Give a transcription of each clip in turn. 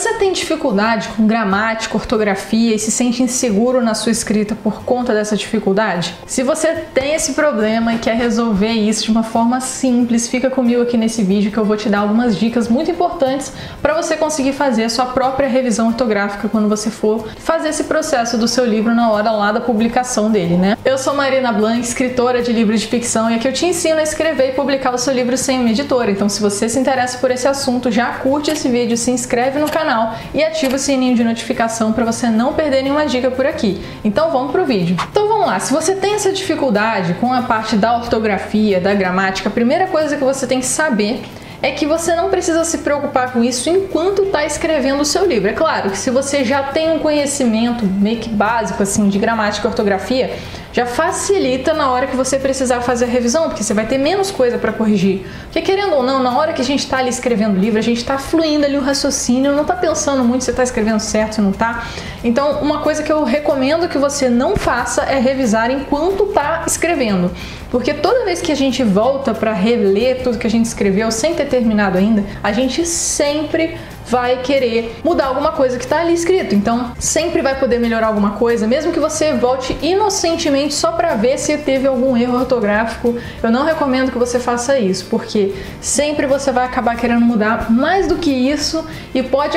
Você tem dificuldade com gramática, ortografia e se sente inseguro na sua escrita por conta dessa dificuldade? Se você tem esse problema e quer resolver isso de uma forma simples, fica comigo aqui nesse vídeo que eu vou te dar algumas dicas muito importantes para você conseguir fazer a sua própria revisão ortográfica quando você for fazer esse processo do seu livro na hora lá da publicação dele, né? Eu sou Marina Blanc, escritora de livros de ficção, e aqui eu te ensino a escrever e publicar o seu livro sem uma editora. Então, se você se interessa por esse assunto, já curte esse vídeo, se inscreve no canal e ativa o sininho de notificação para você não perder nenhuma dica por aqui. Então vamos pro vídeo. Então vamos lá, se você tem essa dificuldade com a parte da ortografia, da gramática, a primeira coisa que você tem que saber é que você não precisa se preocupar com isso enquanto está escrevendo o seu livro. É claro que se você já tem um conhecimento meio que básico assim de gramática e ortografia, já facilita na hora que você precisar fazer a revisão, porque você vai ter menos coisa para corrigir. Porque querendo ou não, na hora que a gente está ali escrevendo o livro, a gente está fluindo ali o raciocínio, não está pensando muito se está escrevendo certo, se não está. Então, uma coisa que eu recomendo que você não faça é revisar enquanto está escrevendo. Porque toda vez que a gente volta para reler tudo que a gente escreveu sem ter terminado ainda, a gente sempre vai querer mudar alguma coisa que está ali escrito. Então, sempre vai poder melhorar alguma coisa, mesmo que você volte inocentemente só para ver se teve algum erro ortográfico. Eu não recomendo que você faça isso, porque sempre você vai acabar querendo mudar mais do que isso e pode,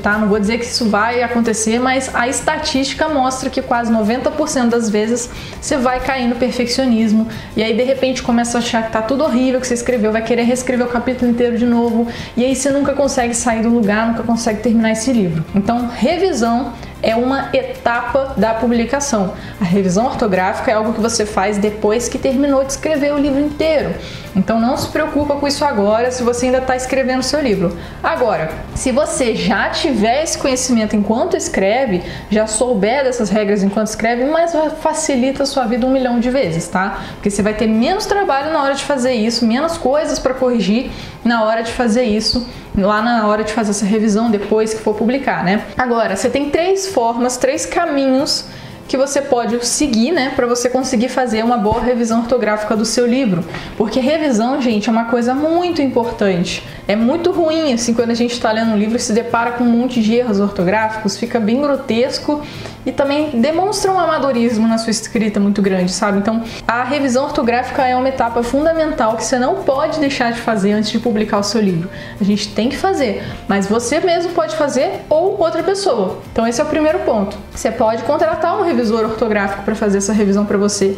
tá? Não vou dizer que isso vai acontecer, mas a estatística mostra que quase 90% das vezes você vai cair no perfeccionismo e aí de repente começa a achar que tá tudo horrível que você escreveu, vai querer reescrever o capítulo inteiro de novo e aí você nunca consegue sair do lugar, nunca consegue terminar esse livro. Então, revisão é uma etapa da publicação. A revisão ortográfica é algo que você faz depois que terminou de escrever o livro inteiro. Então não se preocupa com isso agora se você ainda está escrevendo o seu livro. Agora, se você já tiver esse conhecimento enquanto escreve, já souber dessas regras enquanto escreve, mas facilita a sua vida 1 milhão de vezes, tá? Porque você vai ter menos trabalho na hora de fazer isso, menos coisas para corrigir na hora de fazer isso, lá na hora de fazer essa revisão depois que for publicar, né? Agora, você tem 3 formas, 3 caminhos que você pode seguir, né, para você conseguir fazer uma boa revisão ortográfica do seu livro. Porque revisão, gente, é uma coisa muito importante. É muito ruim, assim, quando a gente está lendo um livro e se depara com um monte de erros ortográficos, fica bem grotesco e também demonstra um amadorismo na sua escrita muito grande, sabe? Então, a revisão ortográfica é uma etapa fundamental que você não pode deixar de fazer antes de publicar o seu livro. A gente tem que fazer, mas você mesmo pode fazer ou outra pessoa. Então, esse é o primeiro ponto. Você pode contratar um revisor ortográfico para fazer essa revisão para você.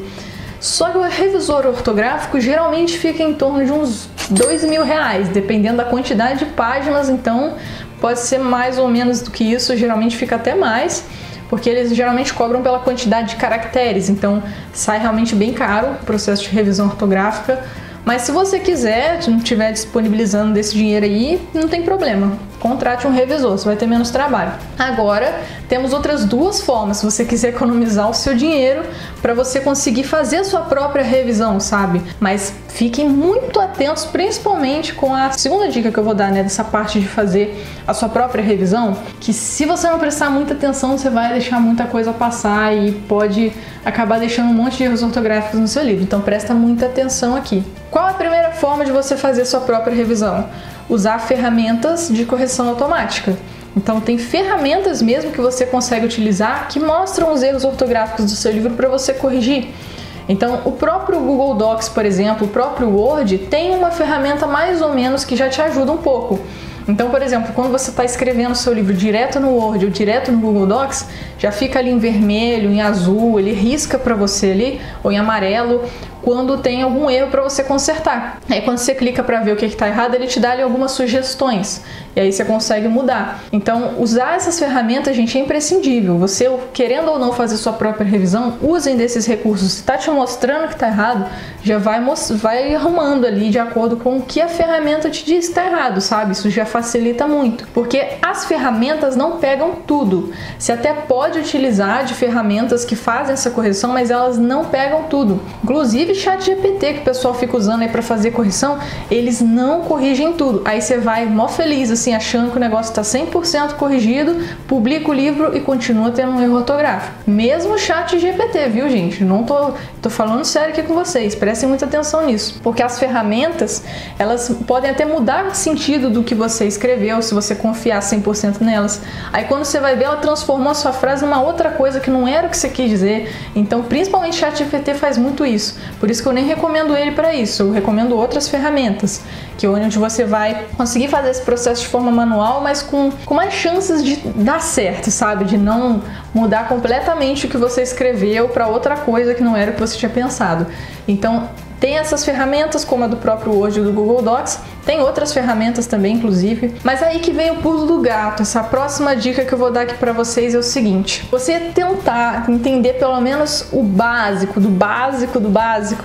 Só que o revisor ortográfico geralmente fica em torno de uns R$2.000, dependendo da quantidade de páginas, então pode ser mais ou menos do que isso, geralmente fica até mais, porque eles geralmente cobram pela quantidade de caracteres, então sai realmente bem caro o processo de revisão ortográfica. Mas se você quiser, se não estiver disponibilizando desse dinheiro aí, não tem problema. Contrate um revisor, você vai ter menos trabalho. Agora, temos outras 2 formas, se você quiser economizar o seu dinheiro para você conseguir fazer a sua própria revisão, sabe? Mas fiquem muito atentos, principalmente com a segunda dica que eu vou dar, né? Dessa parte de fazer a sua própria revisão, que se você não prestar muita atenção, você vai deixar muita coisa passar e pode acabar deixando um monte de erros ortográficos no seu livro. Então presta muita atenção aqui. Qual a primeira forma de você fazer a sua própria revisão? Usar ferramentas de correção automática. Então tem ferramentas mesmo que você consegue utilizar que mostram os erros ortográficos do seu livro para você corrigir. Então o próprio Google Docs, por exemplo, o próprio Word tem uma ferramenta mais ou menos que já te ajuda um pouco. Então, por exemplo, quando você está escrevendo o seu livro direto no Word ou direto no Google Docs, já fica ali em vermelho, em azul, ele risca para você ali, ou em amarelo, quando tem algum erro para você consertar. Aí quando você clica para ver o que está errado, ele te dá ali algumas sugestões e aí você consegue mudar. Então usar essas ferramentas, gente, é imprescindível. Você, querendo ou não fazer sua própria revisão, usem desses recursos. Se está te mostrando que está errado, já vai arrumando ali de acordo com o que a ferramenta te diz que está errado, sabe? Isso já facilita muito, porque as ferramentas não pegam tudo. Você até pode utilizar de ferramentas que fazem essa correção, mas elas não pegam tudo. Inclusive, Inclusive ChatGPT, que o pessoal fica usando aí pra fazer correção, eles não corrigem tudo. Aí você vai mó feliz, assim, achando que o negócio tá 100% corrigido, publica o livro e continua tendo um erro ortográfico. Mesmo o ChatGPT, viu, gente? Não tô falando sério aqui com vocês, prestem muita atenção nisso. Porque as ferramentas, elas podem até mudar o sentido do que você escreveu, se você confiar 100% nelas. Aí quando você vai ver, ela transformou a sua frase numa outra coisa que não era o que você quis dizer. Então, principalmente ChatGPT faz muito isso. Por isso que eu nem recomendo ele para isso. Eu recomendo outras ferramentas, que é onde você vai conseguir fazer esse processo de forma manual, mas com mais chances de dar certo, sabe? De não mudar completamente o que você escreveu para outra coisa que não era o que você tinha pensado. Então, tem essas ferramentas, como a do próprio Word e do Google Docs, tem outras ferramentas também, inclusive. Mas aí que vem o pulo do gato. Essa próxima dica que eu vou dar aqui pra vocês é o seguinte: você tentar entender pelo menos o básico, do básico, do básico,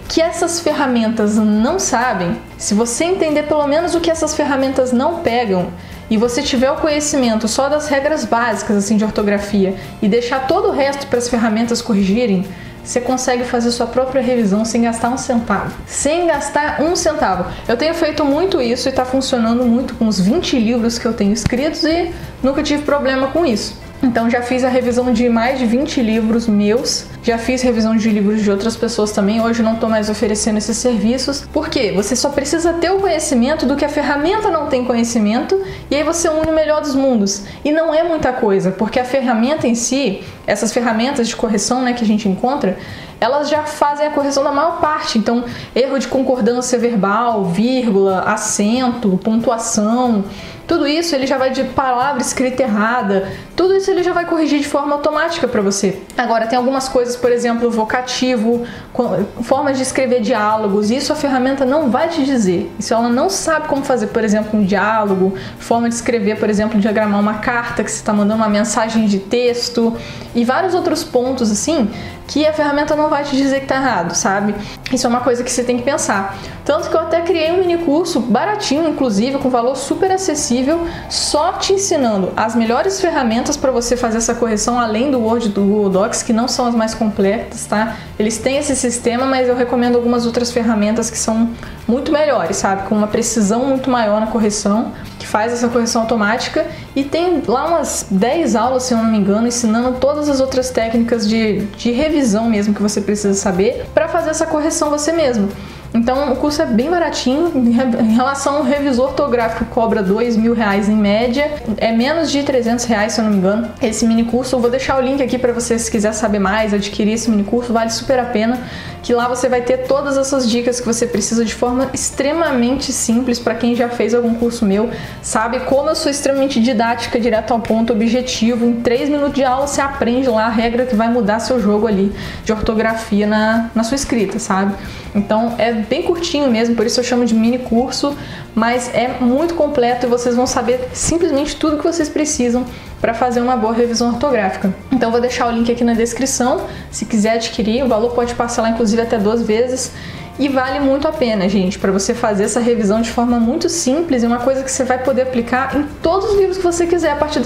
que essas ferramentas não sabem. Se você entender pelo menos o que essas ferramentas não pegam, e você tiver o conhecimento só das regras básicas, assim, de ortografia, e deixar todo o resto para as ferramentas corrigirem, você consegue fazer sua própria revisão sem gastar um centavo. Sem gastar um centavo. Eu tenho feito muito isso e está funcionando muito com os 20 livros que eu tenho escritos e nunca tive problema com isso. Então já fiz a revisão de mais de 20 livros meus, já fiz revisão de livros de outras pessoas também. Hoje não estou mais oferecendo esses serviços. Por quê? Você só precisa ter o conhecimento do que a ferramenta não tem conhecimento, e aí você une o melhor dos mundos. E não é muita coisa, porque a ferramenta em si, essas ferramentas de correção, né, que a gente encontra, elas já fazem a correção da maior parte. Então, erro de concordância verbal, vírgula, acento, pontuação, tudo isso ele já vai de palavra escrita errada, tudo isso ele já vai corrigir de forma automática para você. Agora, tem algumas coisas, por exemplo, vocativo, formas de escrever diálogos, isso a ferramenta não vai te dizer. Isso ela não sabe como fazer, por exemplo, um diálogo, forma de escrever, por exemplo, diagramar uma carta que você está mandando uma mensagem de texto e vários outros pontos assim que a ferramenta não vai te dizer que tá errado, sabe? Isso é uma coisa que você tem que pensar. Tanto que eu até criei um mini curso baratinho, inclusive, com valor super acessível, só te ensinando as melhores ferramentas para você fazer essa correção, além do Word e do Google Docs, que não são as mais completas, tá? Eles têm esse sistema, mas eu recomendo algumas outras ferramentas que são muito melhores, sabe? Com uma precisão muito maior na correção, que faz essa correção automática, e tem lá umas 10 aulas, se eu não me engano, ensinando todas as outras técnicas de revisão mesmo que você precisa saber para fazer essa correção você mesmo. Então o curso é bem baratinho. Em relação ao revisor ortográfico, cobra R$2.000 em média, é menos de R$300, se eu não me engano, esse mini curso. Eu vou deixar o link aqui para você, se quiser saber mais, adquirir esse mini curso, vale super a pena, que lá você vai ter todas essas dicas que você precisa de forma extremamente simples. Para quem já fez algum curso meu, sabe como eu sou extremamente didática, direto ao ponto, objetivo. Em 3 minutos de aula você aprende lá a regra que vai mudar seu jogo ali de ortografia na sua escrita, sabe? Então é bem curtinho mesmo, por isso eu chamo de mini curso, mas é muito completo e vocês vão saber simplesmente tudo que vocês precisam para fazer uma boa revisão ortográfica. Então vou deixar o link aqui na descrição, se quiser adquirir, o valor pode parcelar inclusive até 2 vezes. E vale muito a pena, gente, para você fazer essa revisão de forma muito simples e uma coisa que você vai poder aplicar em todos os livros que você quiser a partir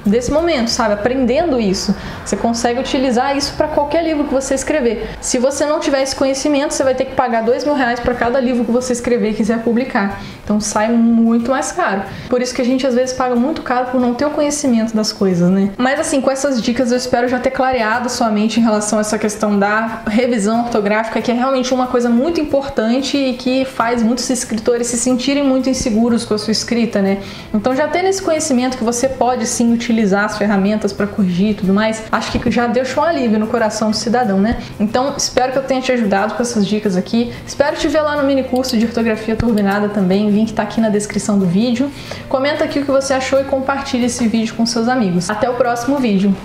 desse momento, sabe? Aprendendo isso. Você consegue utilizar isso para qualquer livro que você escrever. Se você não tiver esse conhecimento, você vai ter que pagar R$2.000 para cada livro que você escrever e quiser publicar. Então sai muito mais caro. Por isso que a gente às vezes paga muito caro por não ter o conhecimento das coisas, né? Mas assim, com essas dicas eu espero já ter clareado sua mente em relação a essa questão da revisão ortográfica, que é realmente uma coisa muito importante e que faz muitos escritores se sentirem muito inseguros com a sua escrita, né? Então já tendo esse conhecimento que você pode sim utilizar as ferramentas para corrigir e tudo mais, acho que já deixa um alívio no coração do cidadão, né? Então espero que eu tenha te ajudado com essas dicas aqui. Espero te ver lá no mini curso de ortografia turbinada também, o link tá aqui na descrição do vídeo. Comenta aqui o que você achou e compartilhe esse vídeo com seus amigos. Até o próximo vídeo!